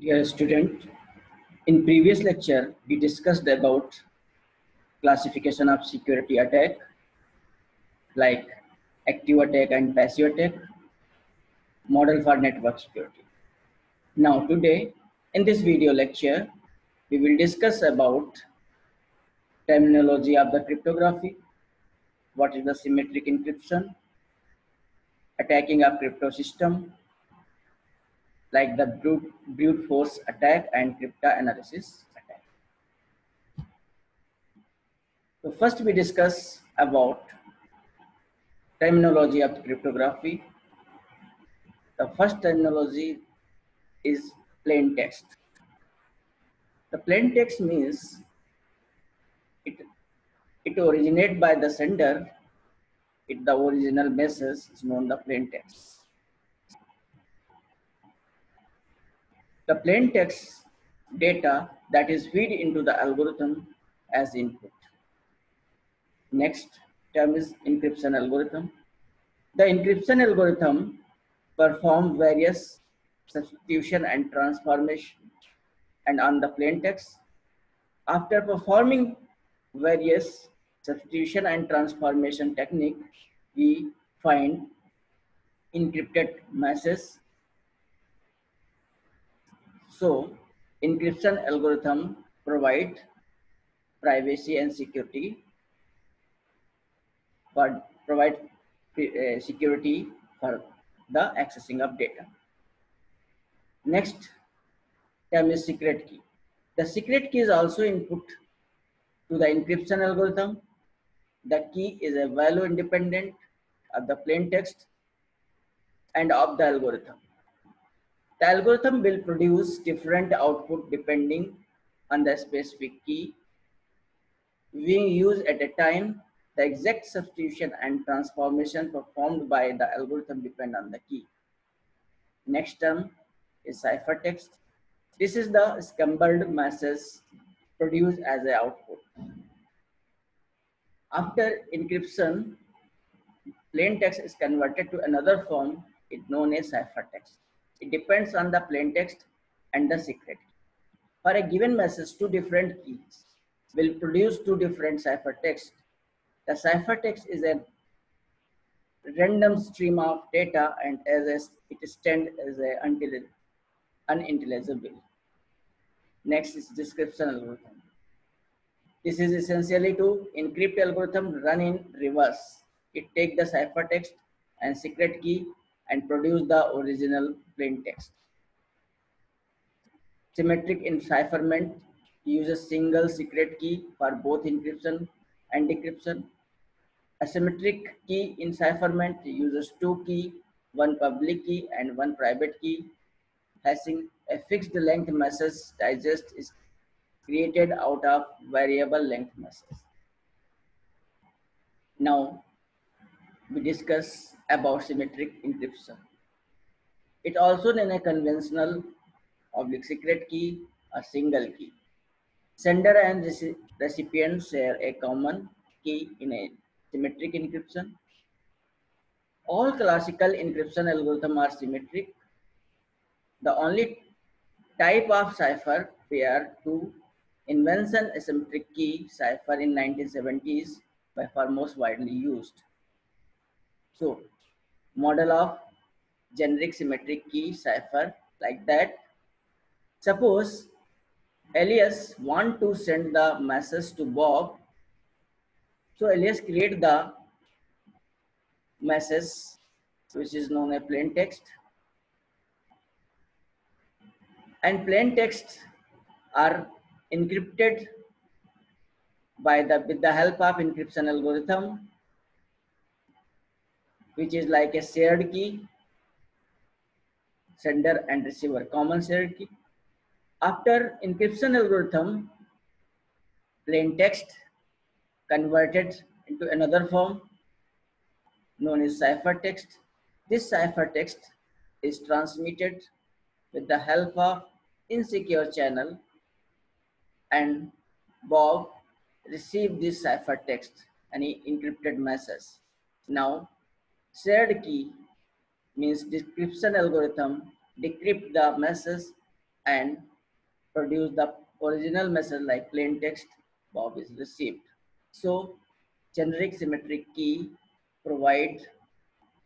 Dear student, in previous lecture, we discussed about classification of security attack like active attack and passive attack, model for network security. Now today, in this video lecture, we will discuss about terminology of the cryptography, what is the symmetric encryption, attacking a crypto system like the brute force attack and cryptanalysis attack. So first we discuss about terminology of cryptography. The first terminology is plain text. The plain text means it, it originates by the sender. The original message is known the plain text. The plain text data that is fed into the algorithm as input. Next term is encryption algorithm. The encryption algorithm performs various substitution and transformation and on the plain text. After performing various substitution and transformation technique, we find encrypted message. So, encryption algorithm provide privacy and security security for the accessing of data. Next term is secret key. The secret key is also input to the encryption algorithm. The key is a value independent of the plain text and of the algorithm. The algorithm will produce different output depending on the specific key being used at a time. The exact substitution and transformation performed by the algorithm depend on the key. Next term is ciphertext. This is the scrambled message produced as an output. After encryption, plain text is converted to another form, it known as ciphertext. It depends on the plain text and the secret. For a given message, two different keys will produce two different ciphertext. The ciphertext is a random stream of data and it stands as unintelligible. Next is description algorithm. This is essentially to encrypt algorithm run in reverse. It takes the ciphertext and secret key and produce the original plain text. Symmetric encipherment uses single secret key for both encryption and decryption. Asymmetric key encipherment uses two keys, one public key and one private key. Hashing a fixed length message digest is created out of variable length message. Now we discuss about symmetric encryption. It also known as conventional secret key or single key. Sender and recipient share a common key in a symmetric encryption. All classical encryption algorithms are symmetric. The only type of cipher prior to invention asymmetric key cipher in 1970s by far most widely used. So, model of generic symmetric key cipher like that. Suppose Elias want to send the message to Bob. So Elias create the message which is known as plain text. And plain text are encrypted with the help of encryption algorithm, which is like a shared key, sender and receiver common shared key. After encryption algorithm, plain text converted into another form known as ciphertext. This ciphertext is transmitted with the help of insecure channel, and Bob received this ciphertext and he encrypted message. Now, shared key means decryption algorithm decrypt the message and produce the original message like plain text Bob is received. So generic symmetric key provides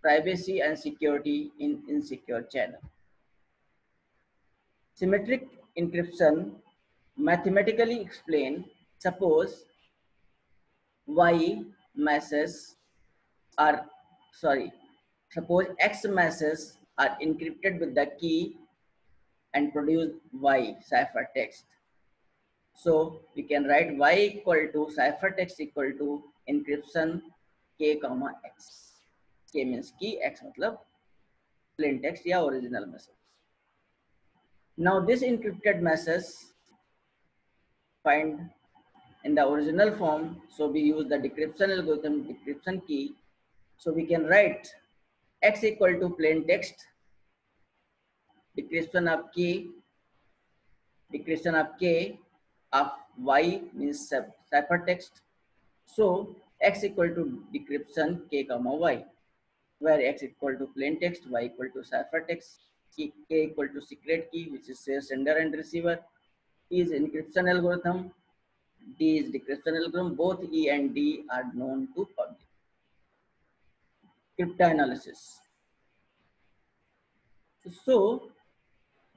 privacy and security in insecure channel. Symmetric encryption mathematically explain, suppose Y masses are, sorry, suppose X masses are encrypted with the key and produce Y ciphertext. So we can write Y equal to ciphertext equal to encryption K comma X. K means key, X मतलब plain text या original message. Now this encrypted message find in the original form, so we use the decryption algorithm, decryption key. So we can write X equal to plain text, decryption of K, decryption of K of Y means ciphertext. So X equal to decryption K comma Y, where X equal to plain text, Y equal to ciphertext, K equal to secret key, which is sender and receiver. E is encryption algorithm, D is decryption algorithm. Both E and D are known to public. Cryptanalysis. So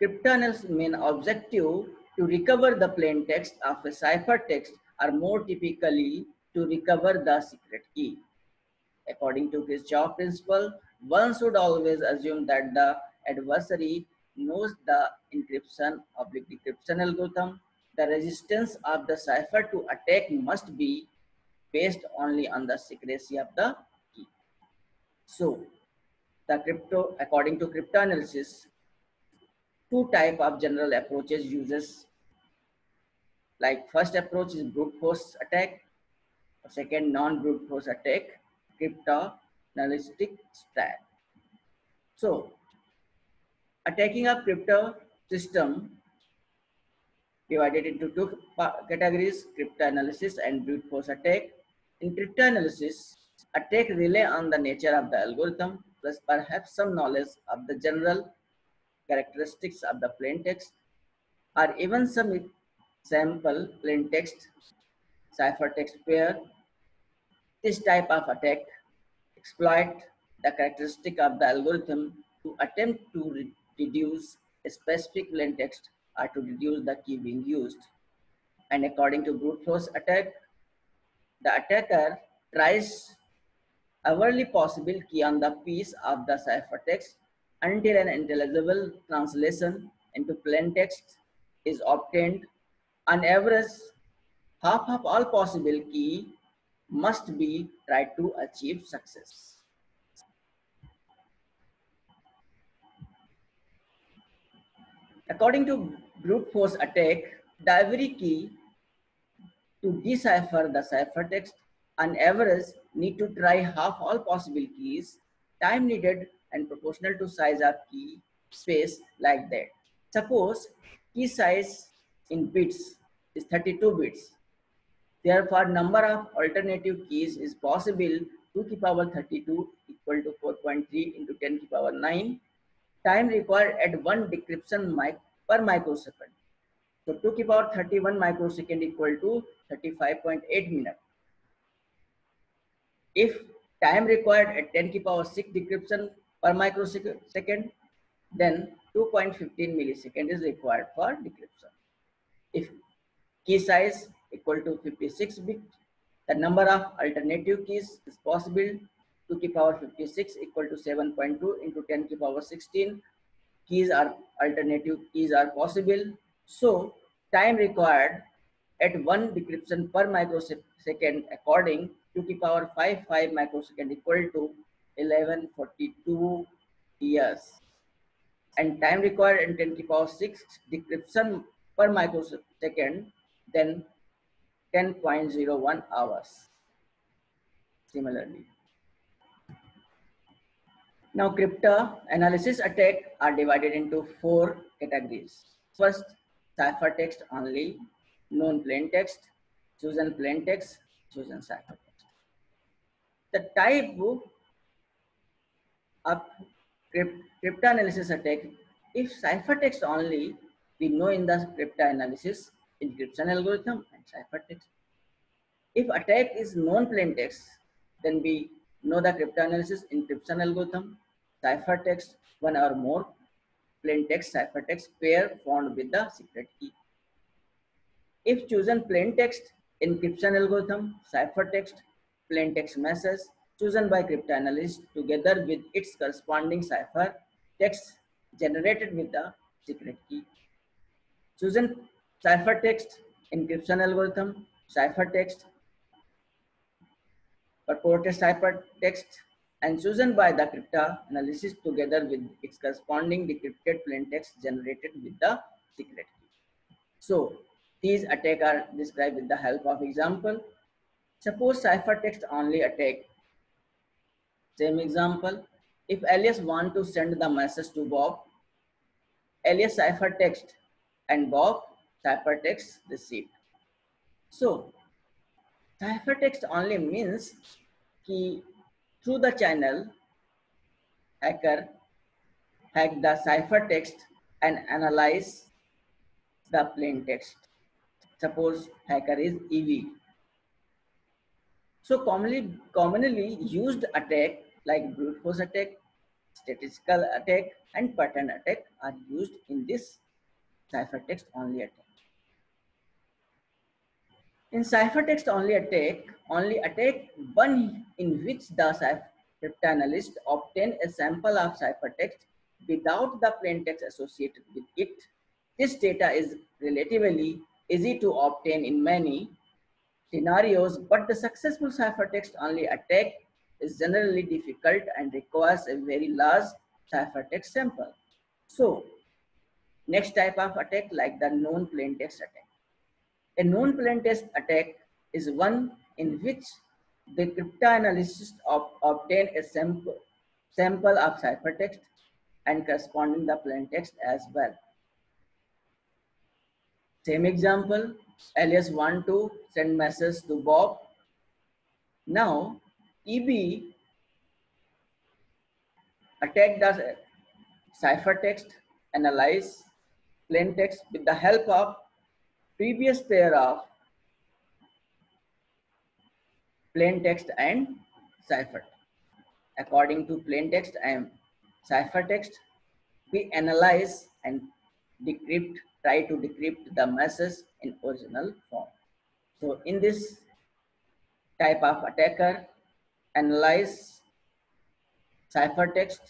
cryptanalysis main objective to recover the plain text of a ciphertext are more typically to recover the secret key. According to Kirchhoff principle, one should always assume that the adversary knows the encryption/decryption algorithm. The resistance of the cipher to attack must be based only on the secrecy of the key. So, according to cryptanalysis, two type of general approaches uses, like first approach is brute force attack, second non-brute force attack, cryptanalytic strat. So attacking a crypto system divided into two categories, cryptanalysis and brute force attack. In cryptanalysis, attack rely on the nature of the algorithm plus perhaps some knowledge of the general characteristics of the plain text or even some sample plain text ciphertext pair. This type of attack exploit the characteristic of the algorithm to attempt to reduce a specific plain text or to reduce the key being used. And according to brute force attack, the attacker tries every possible key on the piece of the ciphertext until an intelligible translation into plain text is obtained. On average, half of all possible key must be tried to achieve success. According to brute force attack, the every key to decipher the ciphertext on average need to try half all possible keys, time needed and proportional to size of key space like that. Suppose key size in bits is 32 bits. Therefore, number of alternative keys is possible 2 to the power 32 equal to 4.3 into 10 to the power 9. Time required at one decryption per microsecond. So 2 to the power 31 microsecond equal to 35.8 minutes. If time required at 10 to the power 6 decryption per microsecond, then 2.15 millisecond is required for decryption. If key size equal to 56 bit, the number of alternative keys is possible 2 to the power 56 equal to 7.2 into 10 to the power 16. Keys are alternative keys are possible. So time required at one decryption per microsecond according to the power 5 microsecond equal to 1142 years. And time required in 10 to the power 6 decryption per microsecond, then 10.01 hours. Similarly. Now, cryptanalysis attack are divided into four categories. First, ciphertext only, known plain text, chosen plain text, chosen ciphertext. The type of cryptanalysis attack, if ciphertext only, we know in the cryptanalysis, encryption algorithm and ciphertext. If attack is non-plain text, then we know the cryptanalysis, encryption algorithm, ciphertext, one or more plain text ciphertext pair found with the secret key. If chosen plain text, encryption algorithm, ciphertext, plain text message chosen by cryptanalyst together with its corresponding cipher text generated with the secret key. Chosen ciphertext, encryption algorithm, ciphertext, purported ciphertext, and chosen by the cryptanalysis together with its corresponding decrypted plaintext generated with the secret key. So these attacks are described with the help of example. Suppose ciphertext only attack. Same example. If Alias want to send the message to Bob, Alias ciphertext and Bob ciphertext received. So ciphertext only means कि through the channel hacker hack the ciphertext and analyze the plain text. Suppose hacker is EV. So commonly used attack like brute force attack, statistical attack, and pattern attack are used in this ciphertext only attack. In ciphertext only attack one in which the cryptanalyst obtain a sample of ciphertext without the plaintext associated with it. This data is relatively easy to obtain in many scenarios, but the successful ciphertext only attack is generally difficult and requires a very large ciphertext sample. So, next type of attack like the known plaintext attack. A known plaintext attack is one in which the cryptanalyst obtain a sample of ciphertext and corresponding the plaintext as well. Same example, Alias want to send message to Bob. Now, EB attack the ciphertext, analyze plaintext with the help of previous pair of plaintext and ciphertext. According to plaintext and ciphertext, we analyze and decrypt, try to decrypt the message in original form. So in this type of attacker, analyze ciphertext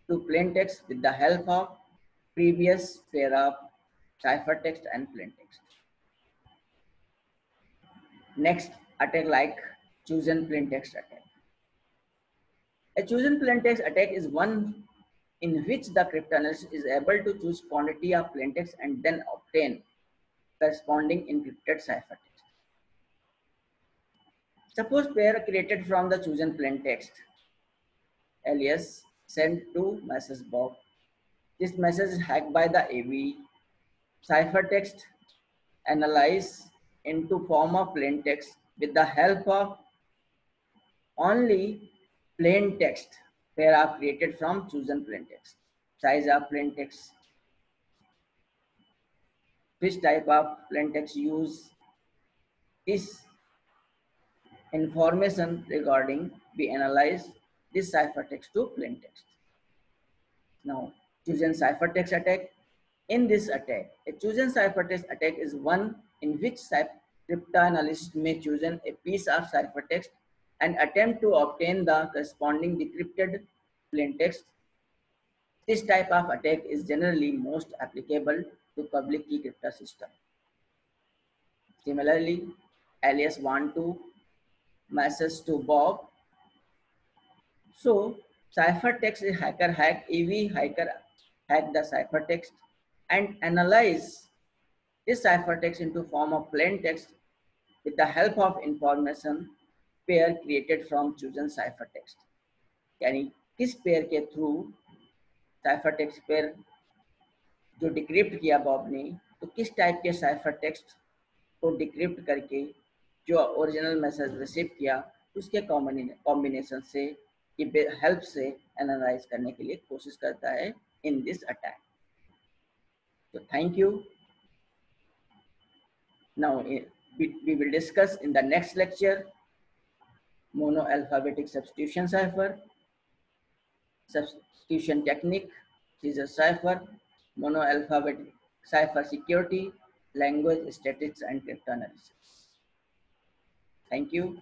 to plaintext with the help of previous pair of ciphertext and plaintext. Next attack like chosen plaintext attack. A chosen plaintext attack is one in which the cryptanalyst is able to choose quantity of plaintext and then obtain corresponding encrypted ciphertext. Suppose pair created from the chosen plaintext, Alias sent to message Bob. This message is hacked by the AV. Ciphertext analyze into form of plaintext with the help of only plain text pair are created from chosen plaintext. Size of plaintext. Which type of plaintext use this information regarding we analyze this ciphertext to plaintext. Now, chosen ciphertext attack. In this attack, a chosen ciphertext attack is one in which cryptanalyst may choose a piece of ciphertext and attempt to obtain the corresponding decrypted plaintext. This type of attack is generally most applicable to public key crypto system. Similarly, Alias want to message to Bob. So ciphertext is hacker hack, EV hacker hack the ciphertext and analyze this ciphertext into form of plain text with the help of information pair created from chosen ciphertext. यानी किस pair के through ciphertext pair जो decrypt किया Bob ने, तो किस type के ciphertext को डिक्रिप्ट करके जो ओरिजिनल मैसेज रिसीव किया उसके कॉम्बिनेशन से की हेल्प से एनालाइज करने के लिए कोशिश करता है इन दिस अटैक. तो thank you. Now we will discuss in the next lecture monoalphabetic substitution cipher, substitution technique, Caesar cipher, monoalphabetic cipher security, language statistics and cryptanalysis. Thank you.